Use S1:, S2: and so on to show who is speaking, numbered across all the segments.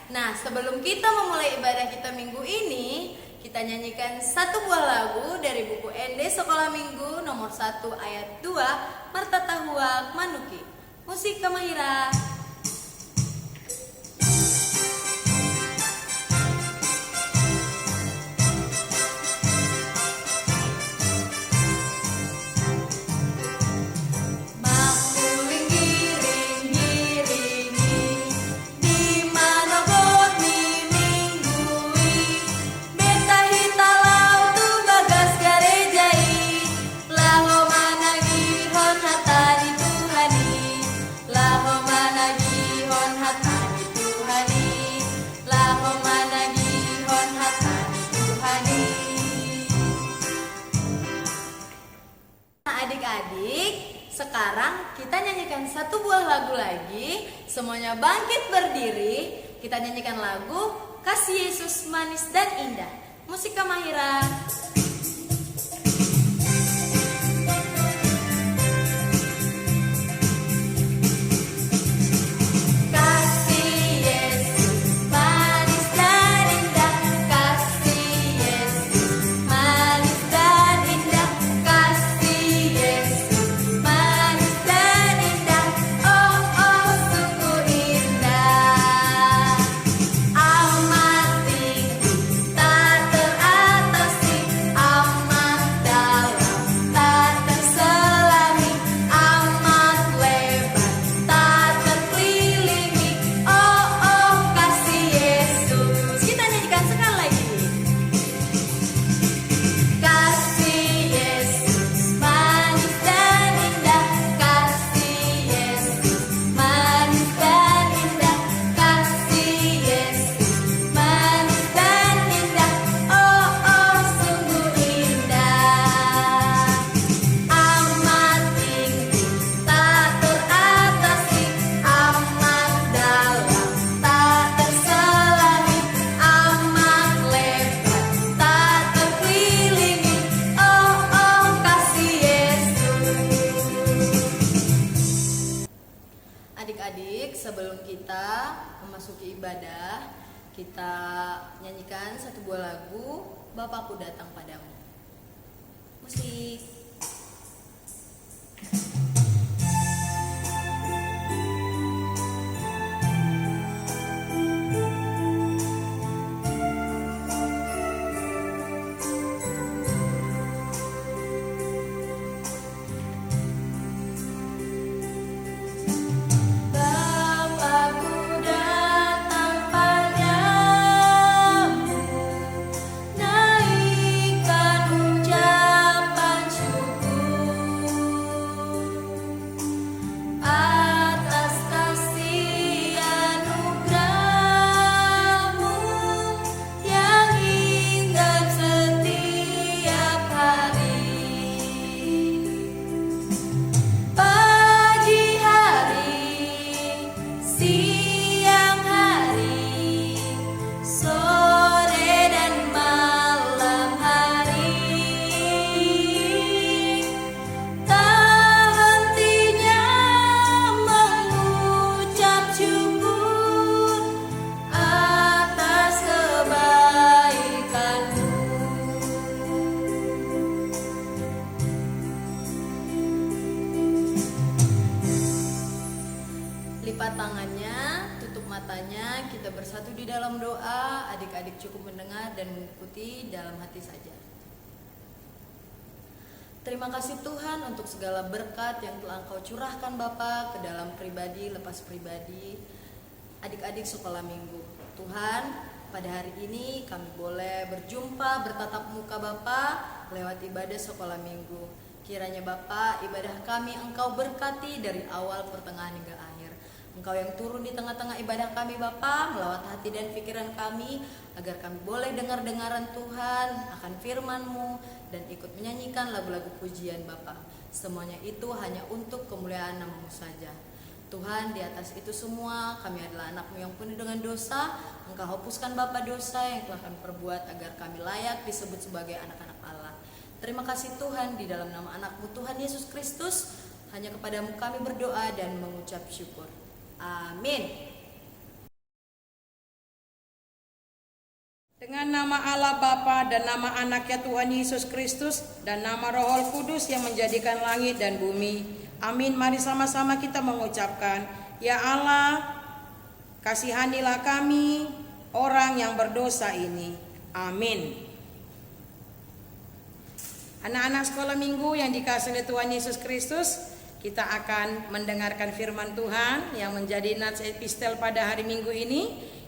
S1: Nah, sebelum kita memulai ibadah kita minggu ini, kita nyanyikan satu buah lagu dari buku ND Sekolah Minggu nomor 1 ayat 2, Marta Tahuak Manuki. Musik Kamahira. Adik-adik, sekarang kita nyanyikan satu buah lagu lagi. Semuanya bangkit berdiri. Kita nyanyikan lagu Kasih Yesus Manis dan Indah. Musik Kamahira. Adik-adik, sebelum kita memasuki ibadah, kita nyanyikan satu buah lagu, Bapakku Datang Padamu. Musik. Lipat tangannya, tutup matanya, kita bersatu di dalam doa. Adik-adik cukup mendengar dan mengikuti dalam hati saja. Terima kasih Tuhan untuk segala berkat yang telah Engkau curahkan Bapa ke dalam pribadi, lepas pribadi, adik-adik sekolah minggu. Tuhan, pada hari ini kami boleh berjumpa, bertatap muka Bapa lewat ibadah sekolah minggu. Kiranya Bapa, ibadah kami Engkau berkati dari awal, pertengahan hingga akhir. Engkau yang turun di tengah-tengah ibadah kami Bapa, melawat hati dan pikiran kami, agar kami boleh dengar-dengaran Tuhan akan firman-Mu dan ikut menyanyikan lagu-lagu pujian Bapa. Semuanya itu hanya untuk kemuliaan nama-Mu saja. Tuhan, di atas itu semua kami adalah anak-Mu yang penuh dengan dosa. Engkau hapuskan Bapa dosa yang telah kami perbuat agar kami layak disebut sebagai anak-anak Allah. Terima kasih Tuhan, di dalam nama anak-Mu Tuhan Yesus Kristus, hanya kepadamu kami berdoa dan mengucap syukur. Amin.
S2: Dengan nama Allah Bapa dan nama anaknya Tuhan Yesus Kristus dan nama Roh Kudus yang menjadikan langit dan bumi. Amin. Mari sama-sama kita mengucapkan, ya Allah, kasihanilah kami orang yang berdosa ini. Amin. Anak-anak sekolah minggu yang dikasihi oleh Tuhan Yesus Kristus, kita akan mendengarkan firman Tuhan yang menjadi nats epistel pada hari Minggu ini,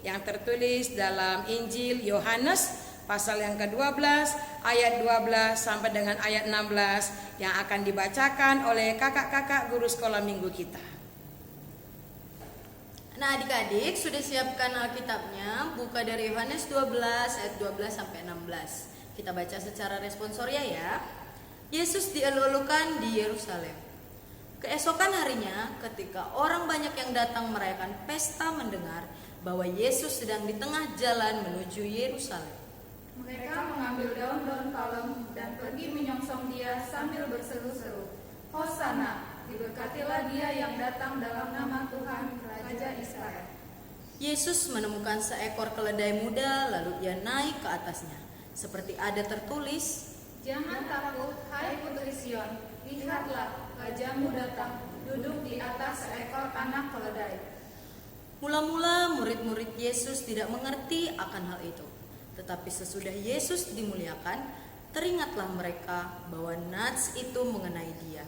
S2: yang tertulis dalam Injil Yohanes pasal yang ke-12 ayat 12 sampai dengan ayat 16 yang akan dibacakan oleh kakak-kakak guru sekolah minggu kita.
S1: Nah, adik-adik sudah siapkan Alkitabnya, buka dari Yohanes 12 ayat 12 sampai 16. Kita baca secara responsoria ya. Yesus dielulukan di Yerusalem. Keesokan harinya, ketika orang banyak yang datang merayakan pesta mendengar bahwa Yesus sedang di tengah jalan menuju Yerusalem.
S3: Mereka mengambil daun-daun palem dan pergi menyongsong dia sambil berseru-seru, Hosana, diberkatilah dia yang datang dalam nama Tuhan, Raja Israel.
S1: Yesus menemukan seekor keledai muda, lalu ia naik ke atasnya. Seperti ada tertulis,
S3: Jangan takut, hai putri Sion, lihatlah, rajamu datang, duduk di atas seekor anak keledai.
S1: Mula-mula murid-murid Yesus tidak mengerti akan hal itu. Tetapi sesudah Yesus dimuliakan, teringatlah mereka bahwa nats itu mengenai dia,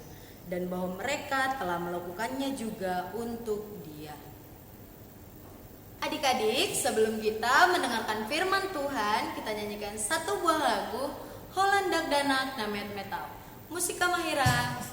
S1: dan bahwa mereka telah melakukannya juga untuk dia. Adik-adik, sebelum kita mendengarkan firman Tuhan, kita nyanyikan satu buah lagu Holland Dak Danak Namet Metal. Musika Mahira.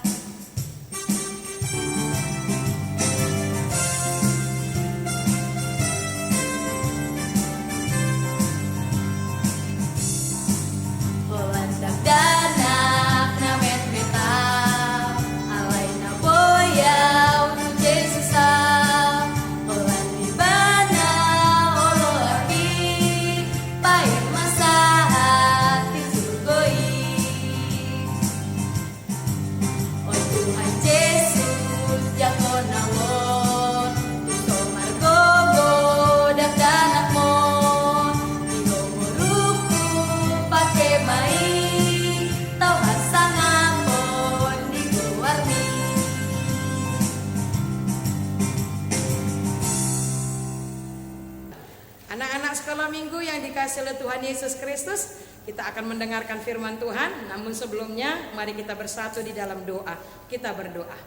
S2: Anak-anak sekolah minggu yang dikasihi oleh Tuhan Yesus Kristus, kita akan mendengarkan firman Tuhan. Namun sebelumnya, mari kita bersatu di dalam doa. Kita berdoa.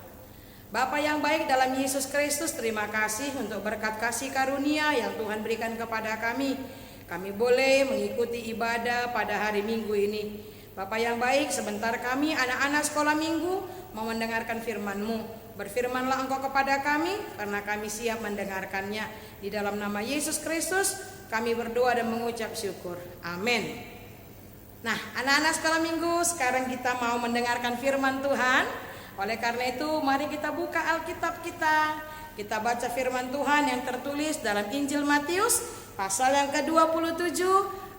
S2: Bapa yang baik dalam Yesus Kristus, terima kasih untuk berkat kasih karunia yang Tuhan berikan kepada kami. Kami boleh mengikuti ibadah pada hari Minggu ini. Bapa yang baik, sebentar kami anak-anak sekolah minggu mau mendengarkan firman-Mu. Berfirmanlah Engkau kepada kami, karena kami siap mendengarkannya. Di dalam nama Yesus Kristus, kami berdoa dan mengucap syukur. Amin. Nah, anak-anak sekolah minggu, sekarang kita mau mendengarkan firman Tuhan. Oleh karena itu, mari kita buka Alkitab kita. Kita baca firman Tuhan yang tertulis dalam Injil Matius, pasal yang ke-27,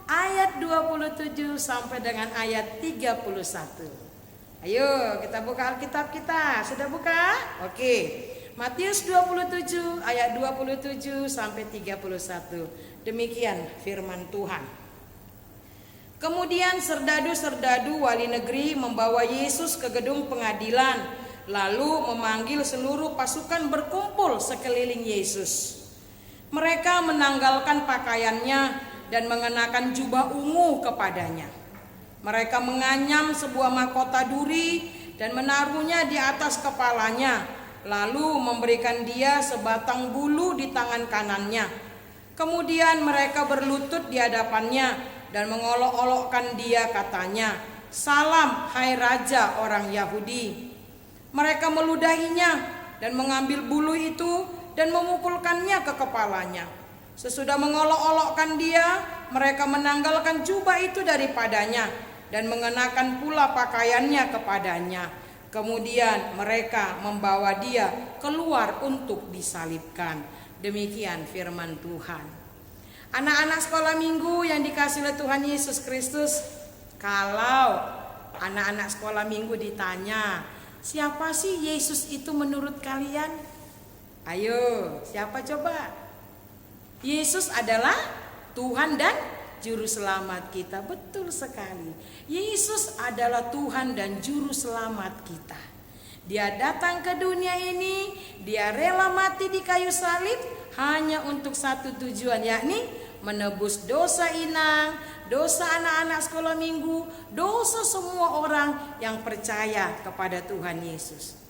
S2: ayat 27 sampai dengan ayat 31. Ayo kita buka Alkitab kita. Sudah buka? Oke. Matius 27 ayat 27 sampai 31. Demikian firman Tuhan. Kemudian serdadu-serdadu wali negeri membawa Yesus ke gedung pengadilan, lalu memanggil seluruh pasukan berkumpul sekeliling Yesus. Mereka menanggalkan pakaiannya dan mengenakan jubah ungu kepadanya. Mereka menganyam sebuah mahkota duri dan menaruhnya di atas kepalanya, lalu memberikan dia sebatang bulu di tangan kanannya. Kemudian mereka berlutut di hadapannya dan mengolok-olokkan dia, katanya, "Salam, hai Raja orang Yahudi." Mereka meludahinya dan mengambil bulu itu dan memukulkannya ke kepalanya. Sesudah mengolok-olokkan dia, mereka menanggalkan jubah itu daripadanya dan mengenakan pula pakaiannya kepadanya. Kemudian mereka membawa dia keluar untuk disalibkan. Demikian firman Tuhan. Anak-anak sekolah minggu yang dikasihi oleh Tuhan Yesus Kristus, kalau anak-anak sekolah minggu ditanya, siapa sih Yesus itu menurut kalian? Ayo, siapa coba? Yesus adalah Tuhan dan juru selamat kita. Betul sekali. Yesus adalah Tuhan dan juru selamat kita. Dia datang ke dunia ini, dia rela mati di kayu salib hanya untuk satu tujuan, yakni menebus dosa Inang, dosa anak-anak sekolah minggu, dosa semua orang yang percaya kepada Tuhan Yesus.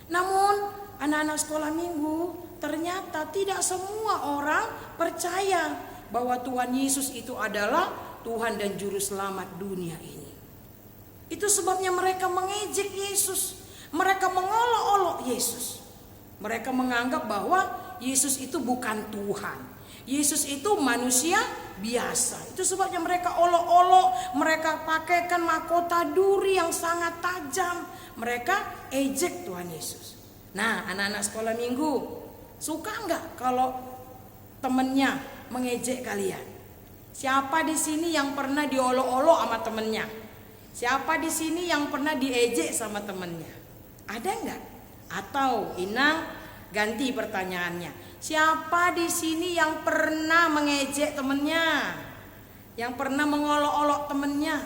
S2: Namun anak-anak sekolah minggu, ternyata tidak semua orang percaya bahwa Tuhan Yesus itu adalah Tuhan dan juru selamat dunia ini. Itu sebabnya mereka mengejek Yesus, mereka mengolok-olok Yesus. Mereka menganggap bahwa Yesus itu bukan Tuhan, Yesus itu manusia biasa. Itu sebabnya mereka olok-olok, mereka pakaikan mahkota duri yang sangat tajam. Mereka ejek Tuhan Yesus. Nah, anak-anak sekolah minggu, suka nggak kalau temennya mengejek kalian? Siapa di sini yang pernah diolok-olok sama temennya? Siapa di sini yang pernah diejek sama temennya? Ada nggak? Atau Inang ganti pertanyaannya. Siapa di sini yang pernah mengejek temennya? Yang pernah mengolok-olok temennya?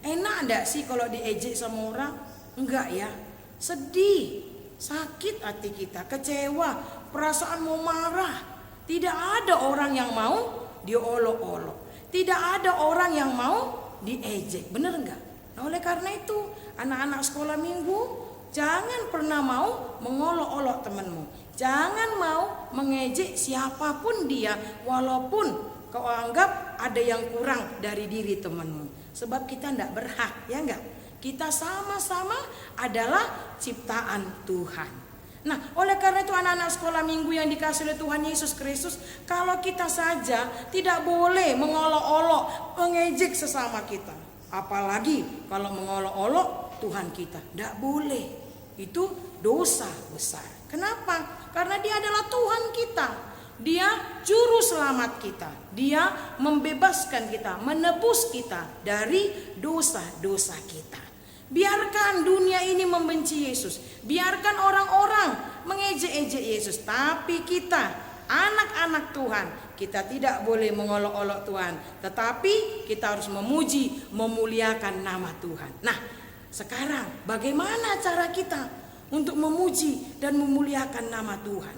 S2: Enak enggak sih kalau diejek sama orang? Enggak ya. Sedih, sakit hati kita, kecewa, perasaan mau marah. Tidak ada orang yang mau diolok-olok. Tidak ada orang yang mau diejek. Benar enggak? Nah, oleh karena itu, anak-anak sekolah minggu, jangan pernah mau mengolok-olok temanmu. Jangan mau mengejek siapapun dia, walaupun kau anggap ada yang kurang dari diri temanmu. Sebab kita tidak berhak, ya enggak? Kita sama-sama adalah ciptaan Tuhan. Nah, oleh karena itu anak-anak sekolah minggu yang dikasih oleh Tuhan Yesus Kristus, kalau kita saja tidak boleh mengolok-olok, mengejek sesama kita. Apalagi kalau mengolok-olok Tuhan kita, tidak boleh. Itu dosa besar. Kenapa? Karena dia adalah Tuhan kita. Dia juru selamat kita. Dia membebaskan kita, menebus kita dari dosa-dosa kita. Biarkan dunia ini membenci Yesus. Biarkan orang-orang mengejek-ejek Yesus. Tapi kita, anak-anak Tuhan, kita tidak boleh mengolok-olok Tuhan. Tetapi kita harus memuji, memuliakan nama Tuhan. Nah, sekarang bagaimana cara kita untuk memuji dan memuliakan nama Tuhan?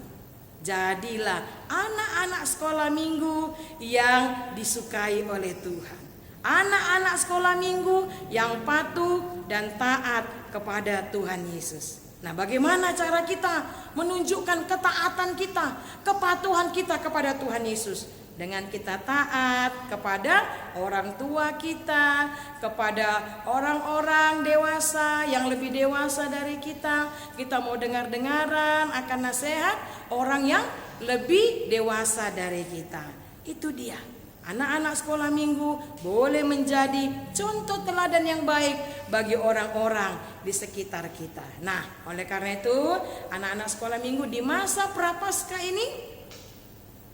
S2: Jadilah anak-anak sekolah minggu yang disukai oleh Tuhan. Anak-anak sekolah minggu yang patuh dan taat kepada Tuhan Yesus. Nah, bagaimana cara kita menunjukkan ketaatan kita, kepatuhan kita kepada Tuhan Yesus? Dengan kita taat kepada orang tua kita, kepada orang-orang dewasa yang lebih dewasa dari kita. Kita mau dengar-dengaran akan nasihat orang yang lebih dewasa dari kita. Itu dia. Anak-anak sekolah minggu boleh menjadi contoh teladan yang baik bagi orang-orang di sekitar kita. Nah, oleh karena itu, anak-anak sekolah minggu di masa Prapaskah ini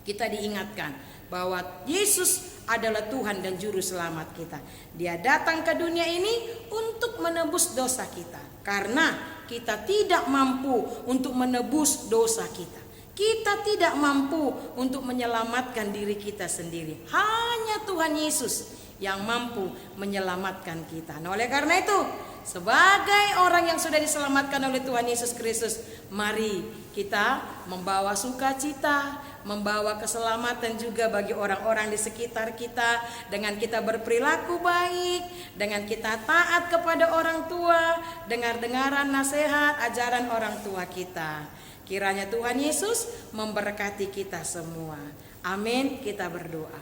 S2: kita diingatkan bahwa Yesus adalah Tuhan dan juru selamat kita. Dia datang ke dunia ini untuk menebus dosa kita. Karena kita tidak mampu untuk menebus dosa kita. Kita tidak mampu untuk menyelamatkan diri kita sendiri. Hanya Tuhan Yesus yang mampu menyelamatkan kita. Nah, oleh karena itu, sebagai orang yang sudah diselamatkan oleh Tuhan Yesus Kristus, mari kita membawa sukacita, membawa keselamatan juga bagi orang-orang di sekitar kita, dengan kita berperilaku baik, dengan kita taat kepada orang tua, dengar-dengaran nasihat, ajaran orang tua kita. Kiranya Tuhan Yesus memberkati kita semua. Amin. Kita berdoa.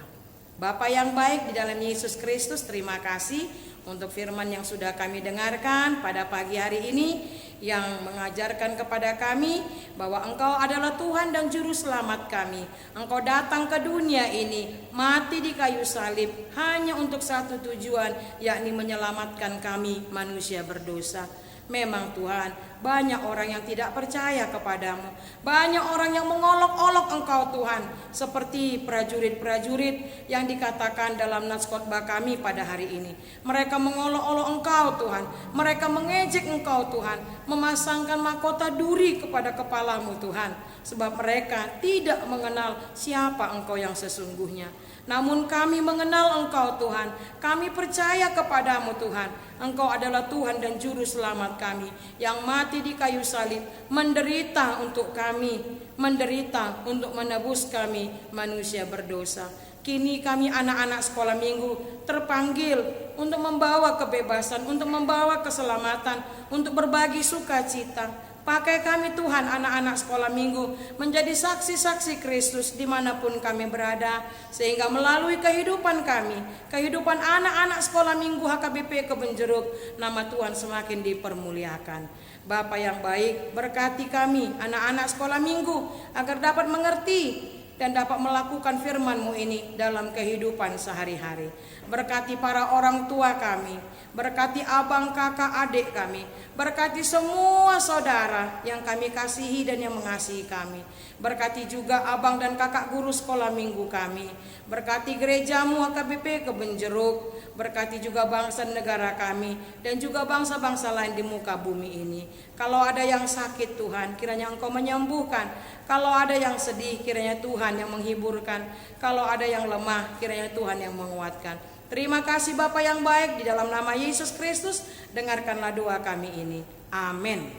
S2: Bapa yang baik di dalam Yesus Kristus, terima kasih untuk firman yang sudah kami dengarkan pada pagi hari ini, yang mengajarkan kepada kami bahwa Engkau adalah Tuhan dan juru selamat kami. Engkau datang ke dunia ini, mati di kayu salib hanya untuk satu tujuan, yakni menyelamatkan kami manusia berdosa. Memang Tuhan, banyak orang yang tidak percaya kepadamu. Banyak orang yang mengolok-olok Engkau Tuhan, seperti prajurit-prajurit yang dikatakan dalam nats khotbah kami pada hari ini. Mereka mengolok-olok Engkau Tuhan, mereka mengejek Engkau Tuhan, memasangkan mahkota duri kepada kepalamu Tuhan, sebab mereka tidak mengenal siapa Engkau yang sesungguhnya. Namun kami mengenal Engkau Tuhan, kami percaya kepadamu Tuhan. Engkau adalah Tuhan dan Juru Selamat kami, yang mati di kayu salib, menderita untuk kami, menderita untuk menebus kami manusia berdosa. Kini kami anak-anak sekolah minggu terpanggil untuk membawa kebebasan, untuk membawa keselamatan, untuk berbagi sukacita. Pakai kami Tuhan, anak-anak sekolah minggu, menjadi saksi-saksi Kristus dimanapun kami berada, sehingga melalui kehidupan kami, kehidupan anak-anak sekolah minggu HKBP Kebun Jeruk, nama Tuhan semakin dipermuliakan. Bapa yang baik, berkati kami anak-anak sekolah minggu agar dapat mengerti dan dapat melakukan firman-Mu ini dalam kehidupan sehari-hari. Berkati para orang tua kami, berkati abang, kakak, adik kami, berkati semua saudara yang kami kasihi dan yang mengasihi kami. Berkati juga abang dan kakak guru sekolah minggu kami. Berkati gerejamu HKBP Kebun Jeruk. Berkati juga bangsa negara kami dan juga bangsa-bangsa lain di muka bumi ini. Kalau ada yang sakit Tuhan, kiranya Engkau menyembuhkan. Kalau ada yang sedih, kiranya Tuhan yang menghiburkan. Kalau ada yang lemah, kiranya Tuhan yang menguatkan. Terima kasih Bapa yang baik, di dalam nama Yesus Kristus, dengarkanlah doa kami ini. Amin.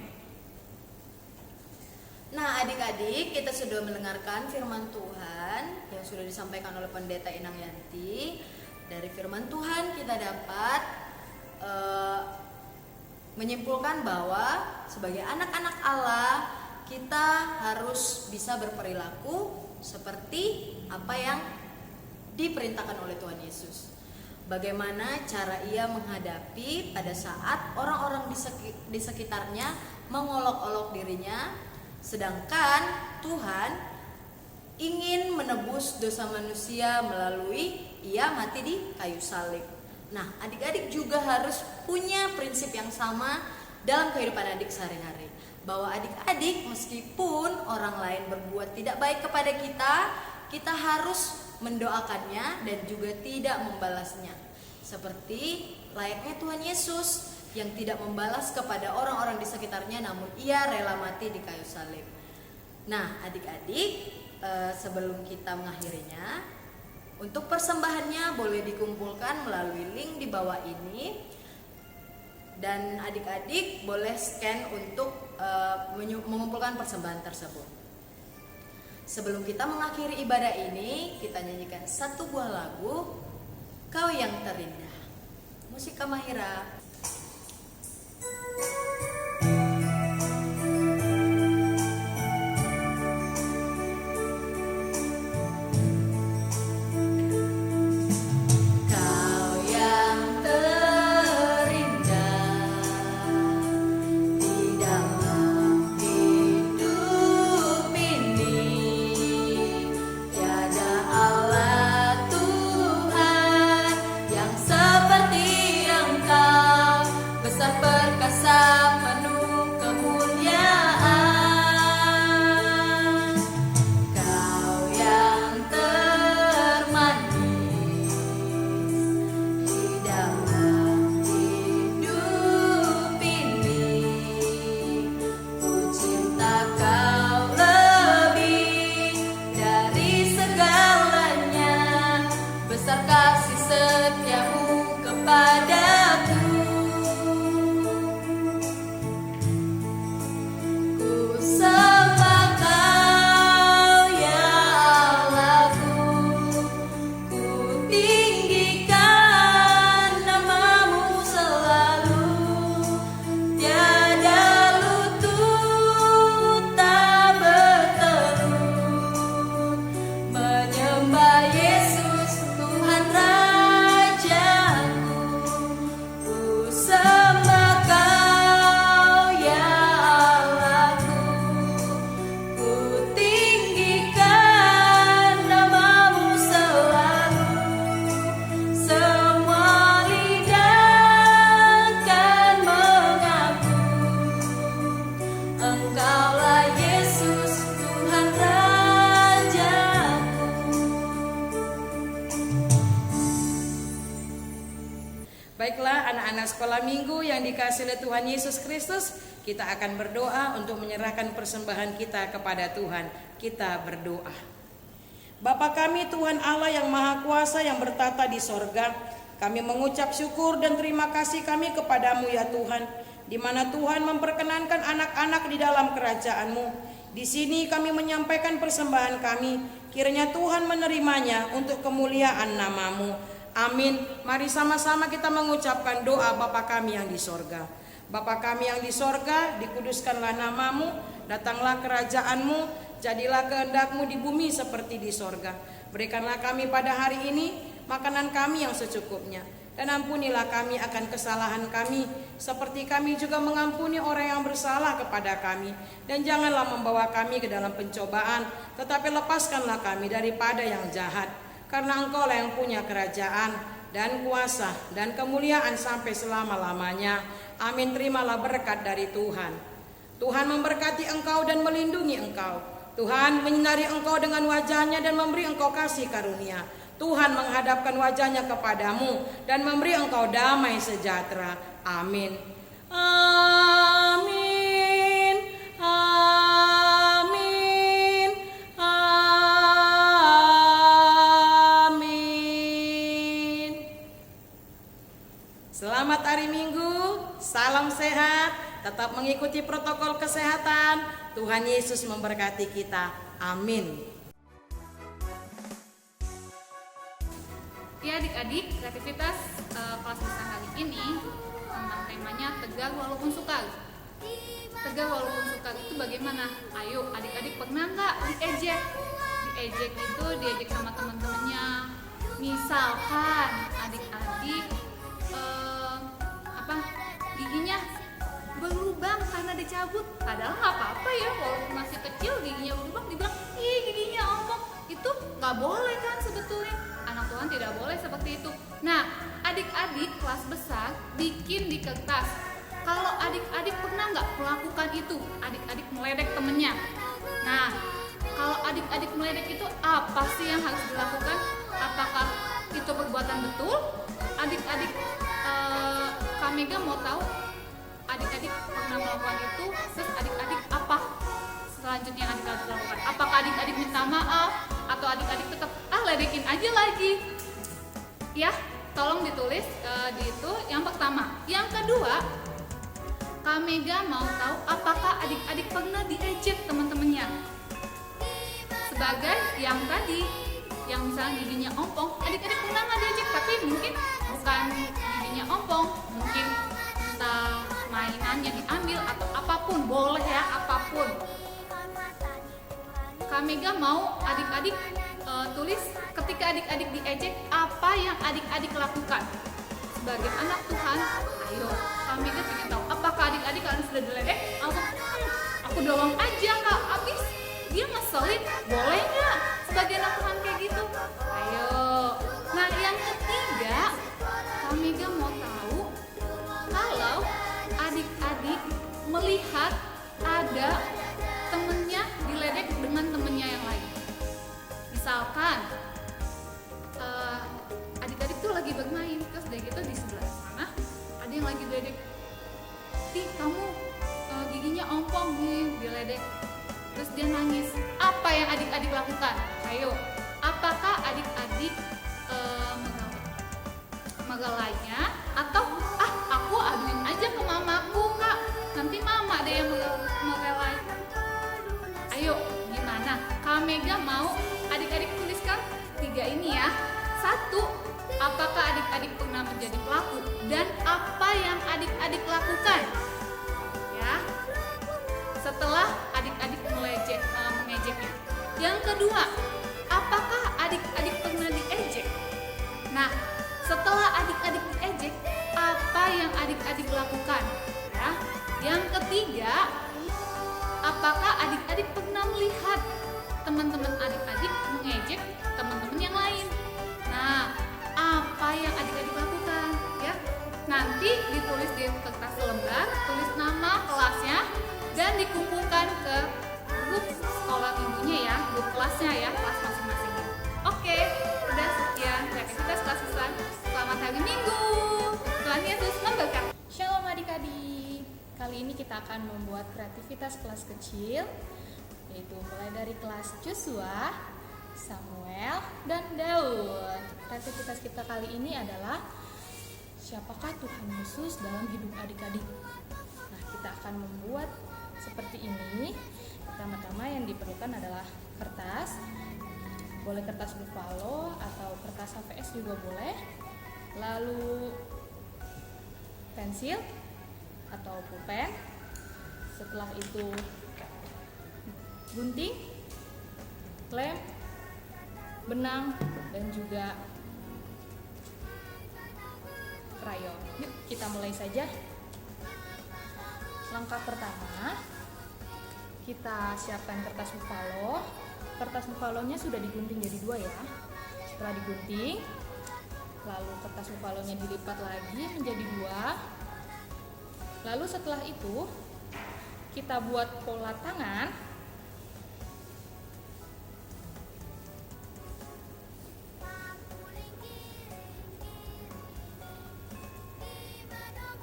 S1: Nah adik-adik, kita sudah mendengarkan firman Tuhan yang sudah disampaikan oleh Pendeta Inang Yanti. Dari firman Tuhan kita dapat menyimpulkan bahwa sebagai anak-anak Allah, kita harus bisa berperilaku seperti apa yang diperintahkan oleh Tuhan Yesus. Bagaimana cara ia menghadapi pada saat orang-orang di sekitarnya mengolok-olok dirinya, sedangkan Tuhan ingin menebus dosa manusia melalui ia mati di kayu salib. Nah, adik-adik juga harus punya prinsip yang sama dalam kehidupan adik sehari-hari. Bahwa adik-adik meskipun orang lain berbuat tidak baik kepada kita, kita harus mendoakannya dan juga tidak membalasnya. Seperti layaknya Tuhan Yesus yang tidak membalas kepada orang-orang di sekitarnya, namun ia rela mati di kayu salib. Nah, adik-adik, sebelum kita mengakhirinya, untuk persembahannya boleh dikumpulkan melalui link di bawah ini. Dan adik-adik boleh scan untuk mengumpulkan persembahan tersebut. Sebelum kita mengakhiri ibadah ini, kita nyanyikan satu buah lagu, Kau yang Terindah. Musik Kamahira. Yesus Tuhan Raja.
S2: Baiklah anak-anak sekolah minggu yang dikasihi oleh Tuhan Yesus Kristus, kita akan berdoa untuk menyerahkan persembahan kita kepada Tuhan. Kita berdoa. Bapa kami Tuhan Allah yang Maha Kuasa yang bertata di sorga, kami mengucap syukur dan terima kasih kami kepadamu ya Tuhan, di mana Tuhan memperkenankan anak-anak di dalam kerajaan-Mu. Di sini kami menyampaikan persembahan kami, kiranya Tuhan menerimanya untuk kemuliaan nama-Mu. Amin. Mari sama-sama kita mengucapkan doa Bapa kami yang di sorga. Bapa kami yang di sorga, dikuduskanlah nama-Mu, datanglah kerajaan-Mu, jadilah kehendak-Mu di bumi seperti di sorga. Berikanlah kami pada hari ini makanan kami yang secukupnya, dan ampunilah kami akan kesalahan kami, seperti kami juga mengampuni orang yang bersalah kepada kami. Dan janganlah membawa kami ke dalam pencobaan, tetapi lepaskanlah kami daripada yang jahat. Karena Engkau-lah yang punya kerajaan dan kuasa dan kemuliaan sampai selama-lamanya. Amin. Terimalah berkat dari Tuhan. Tuhan memberkati engkau dan melindungi engkau. Tuhan menyinari engkau dengan wajahnya dan memberi engkau kasih karunia. Tuhan menghadapkan wajahnya kepadamu dan memberi engkau damai sejahtera. Amin. Amin. Selamat hari Minggu, salam sehat, tetap mengikuti protokol kesehatan. Tuhan Yesus memberkati kita. Amin.
S3: Ya adik-adik, kreativitas kelas besar kali ini tentang temanya tegar walaupun sukar. Tegar walaupun sukar itu bagaimana? Ayo adik-adik pernah nggak diejek? Diejek itu diejek sama teman-temannya. Misalkan adik-adik giginya berlubang karena dicabut, padahal nggak apa-apa ya, walaupun masih kecil giginya berlubang dibilang ih giginya ompong, itu nggak boleh kan sebetulnya. Anak Tuhan tidak boleh seperti itu. Nah adik-adik kelas besar bikin di kertas. Kalau adik-adik pernah nggak melakukan itu, adik-adik meledek temennya. Nah kalau adik-adik meledek itu apa sih yang harus dilakukan? Apakah itu perbuatan betul? Adik-adik Kak Mega mau tahu adik-adik pernah melakukan itu, terus adik-adik apa selanjutnya yang adik-adik lakukan? Apakah adik-adik minta maaf atau adik-adik tetap ledekin aja lagi? Ya, tolong ditulis di itu yang pertama. Yang kedua, Kak Mega mau tahu apakah adik-adik pernah diejek teman-temannya? Sebagai yang tadi, yang misalnya giginya ompong, adik-adik pernah nggak diejek? Tapi mungkin bukan giginya ompong, mungkin entah mainannya diambil atau apapun, boleh ya apapun. Kak Mega mau adik-adik tulis ketika adik-adik diejek apa yang adik-adik lakukan sebagai anak Tuhan. Ayo Kak Mega ingin tahu apakah adik-adik kalian sudah diledek langsung aku dorong aja nggak habis dia ngeselin, boleh nggak sebagai anak Tuhan kayak gitu? Ayo. Nah yang ketiga, Kak Mega mau tahu kalau adik-adik melihat ada temennya diledek dengan temennya yang lain. Misalkan adik-adik tuh lagi bermain, terus udah gitu di sebelah sana ada yang lagi diledek. Ih kamu giginya ompong nih, diledek. Terus dia nangis. Apa yang adik-adik lakukan? Ayo, apakah adik-adik megalainya atau aku aduin aja ke mamaku kak, nanti mama ada yang megalai. Ayo gimana? Kak Mega mau adik-adik tuliskan 3 ini ya. 1, apakah adik-adik pernah menjadi pelaku dan apa yang adik-adik lakukan ya setelah adik-adik mengejeknya. Yang kedua, apakah adik-adik pernah diejek? Nah setelah adik-adik diejek, apa yang adik-adik lakukan? Ya. Yang ketiga, apakah adik-adik pernah melihat teman-teman adik-adik mengejek teman-teman yang lain? Nah, apa yang adik-adik lakukan? Ya, nanti ditulis di kertas lembar, tulis nama kelasnya dan dikumpulkan ke grup sekolah minggunya ya, grup kelasnya ya, kelas masing-masing. Oke, udah sekian kreativitas kelas besar. Selamat hari Minggu. Tuhan akan membuat kreativitas kelas kecil, yaitu mulai dari kelas Joshua, Samuel, dan Daud. Kreativitas kita kali ini adalah siapakah Tuhan Yesus dalam hidup adik-adik. Nah, kita akan membuat seperti ini. Pertama-tama yang diperlukan adalah kertas. Boleh kertas buffalo atau kertas HVS juga boleh. Lalu pensil atau pulpen. Setelah itu gunting, lem, benang, dan juga krayon. Yuk kita mulai saja. Langkah pertama, kita siapkan kertas buffalo. Kertas buffalonya sudah digunting jadi 2 ya. Setelah digunting, lalu kertas buffalonya dilipat lagi menjadi 2. Lalu setelah itu kita buat pola tangan.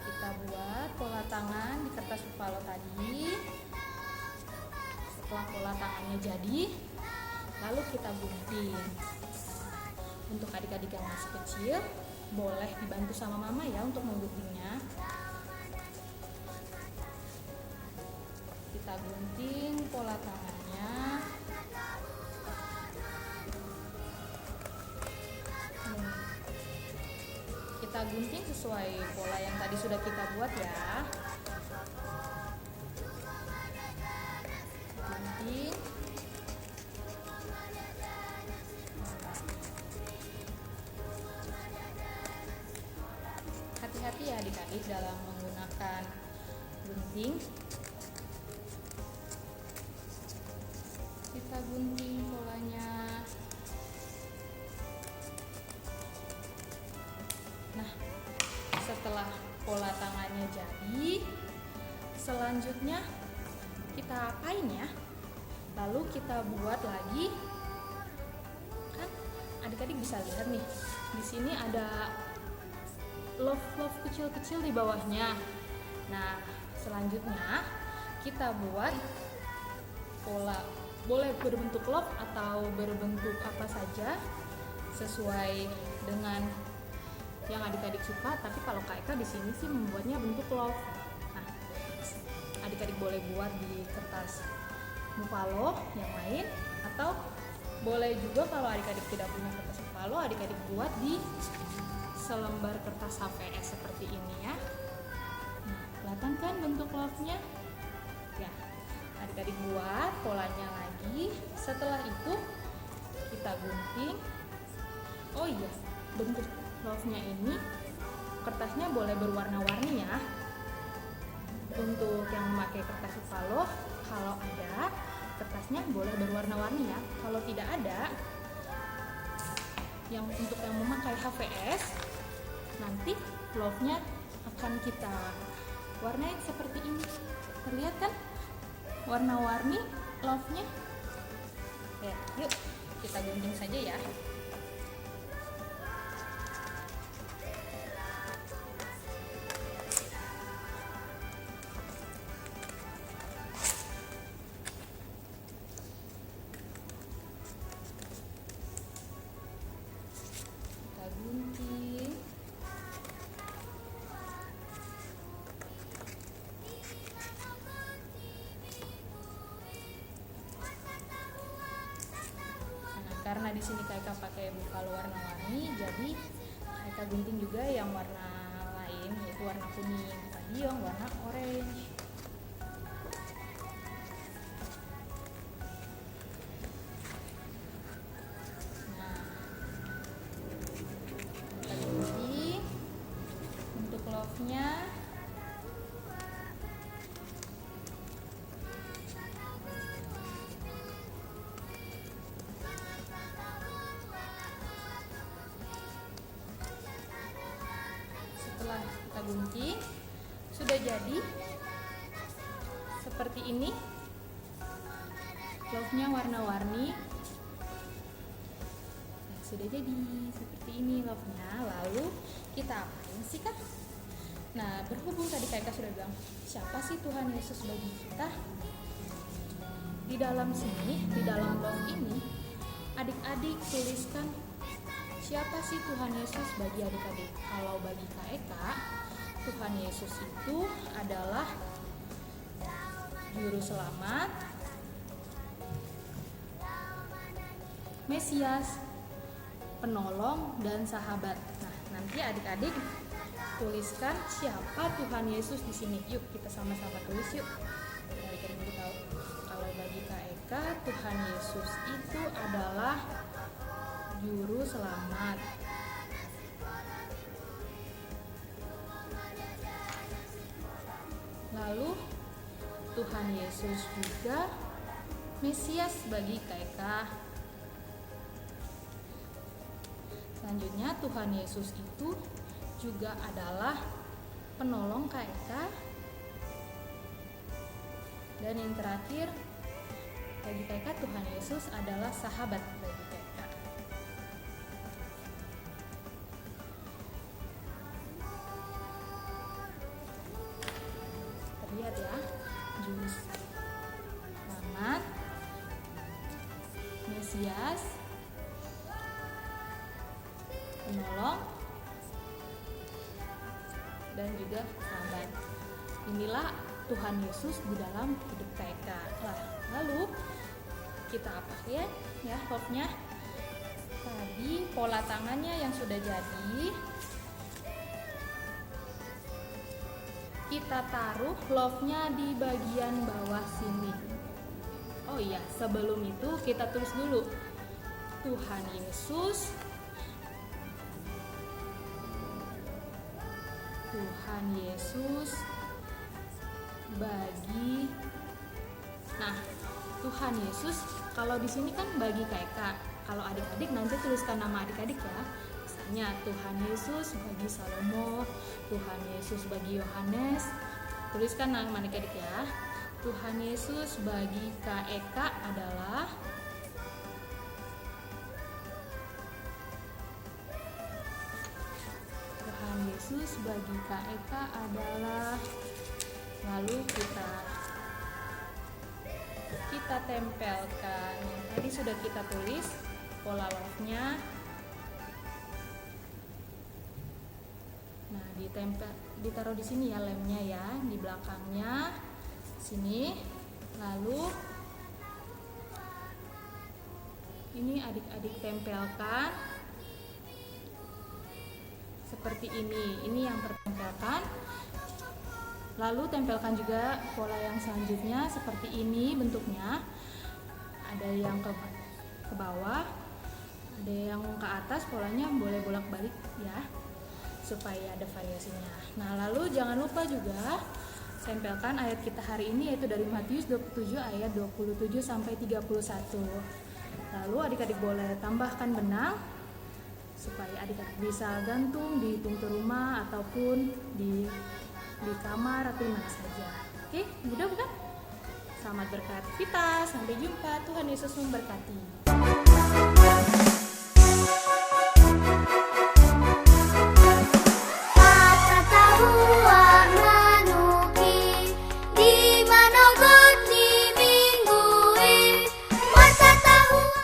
S3: Kita buat pola tangan di kertas buffalo tadi. Setelah pola tangannya jadi, lalu kita gunting. Untuk adik-adik yang masih kecil, boleh dibantu sama mama ya untuk mengguntingnya. Kita gunting pola tangannya. Kita gunting sesuai pola yang tadi sudah kita buat ya. Gunting. Hati-hati ya adik-adik dalam menggunakan gunting. Kita gunting polanya. Nah, setelah pola tangannya jadi, selanjutnya kita apain ya? Lalu kita buat lagi. Kan adik-adik bisa lihat nih, di sini ada love kecil-kecil di bawahnya. Nah, selanjutnya kita buat pola, boleh berbentuk love atau berbentuk apa saja sesuai dengan yang adik-adik suka. Tapi kalau Kak Eka di sini sih membuatnya bentuk love. Nah, adik-adik boleh buat di kertas buffalo yang lain, atau boleh juga kalau adik-adik tidak punya kertas buffalo, adik-adik buat di selembar kertas HVS seperti ini ya. Nah, kelihatan kan bentuk love-nya? Ya, adik-adik buat polanya lagi. Setelah itu kita gunting. Oh iya, bentuk love-nya ini kertasnya boleh berwarna-warni ya. Untuk yang memakai kertas buffalo, kalau ada kertasnya boleh berwarna-warni ya. Kalau tidak ada, untuk yang memakai HVS, nanti love-nya akan kita warnain seperti ini. Terlihat kan warna-warni love-nya? Ya, yuk kita gunting saja ya. Kita gunting. Karena di sini Kak Eka pakai buffalo warna-warni, jadi Kak Eka gunting juga yang warna lain, yaitu warna kuning. Tadi yang warna orange. Nah, kita gunting untuk love-nya. Setelah kita gunting, sudah jadi seperti ini. Love-nya warna-warni. Nah, sudah jadi seperti ini love-nya. Lalu kita apain sih Kak?
S4: Nah, berhubung tadi Kak Eka sudah bilang, siapa sih Tuhan Yesus bagi kita? Di dalam sini, di dalam love ini, adik-adik tuliskan siapa sih Tuhan Yesus bagi adik-adik. Kalau bagi Kak Eka, Tuhan Yesus itu adalah Juru Selamat, Mesias, Penolong, dan Sahabat. Nah, nanti adik-adik tuliskan siapa Tuhan Yesus di sini. Yuk kita sama-sama tulis yuk. Adik-adik tahu. Kalau bagi Kak Eka, Tuhan Yesus itu adalah Juru Selamat. Lalu Tuhan Yesus juga Mesias bagi Kak Eka. Selanjutnya Tuhan Yesus itu juga adalah penolong Kak Eka. Dan yang terakhir bagi Kak Eka, Tuhan Yesus adalah sahabat bagi Kak Eka. Terlihat ya, Juru Selamat, Mesias, Penolong, dan juga sahabat. Inilah Tuhan Yesus di dalam hidup Kak Eka. Lalu kita apakan ya love-nya. Tadi pola tangannya yang sudah jadi, kita taruh love-nya di bagian bawah sini. Oh iya, sebelum itu kita tulis dulu Tuhan Yesus, Tuhan Yesus bagi. Nah, Tuhan Yesus kalau di sini kan bagi Kak Eka. Kalau adik-adik nanti tuliskan nama adik-adik ya. Misalnya Tuhan Yesus bagi Salomo, Tuhan Yesus bagi Yohanes. Tuliskan nama adik-adik ya. Tuhan Yesus bagi Kak Eka adalah Tuhan Yesus bagi Kak Eka adalah. Lalu kita tempelkan yang tadi sudah kita tulis pola love-nya. Nah, ditaruh di sini ya lemnya ya, di belakangnya sini. Lalu ini adik-adik tempelkan seperti ini. Ini yang tertempelkan. Lalu tempelkan juga pola yang selanjutnya seperti ini bentuknya. Ada yang ke bawah, ada yang ke atas, polanya boleh bolak-balik ya, supaya ada variasinya. Nah, lalu jangan lupa juga tempelkan ayat kita hari ini, yaitu dari Matius 27 ayat 27 sampai 31. Lalu adik-adik boleh tambahkan benang supaya adik-adik bisa gantung di pintu rumah ataupun di kamar atau di mana saja. Oke, mudah bukan? Selamat beraktivitas, sampai jumpa. Tuhan Yesus memberkati.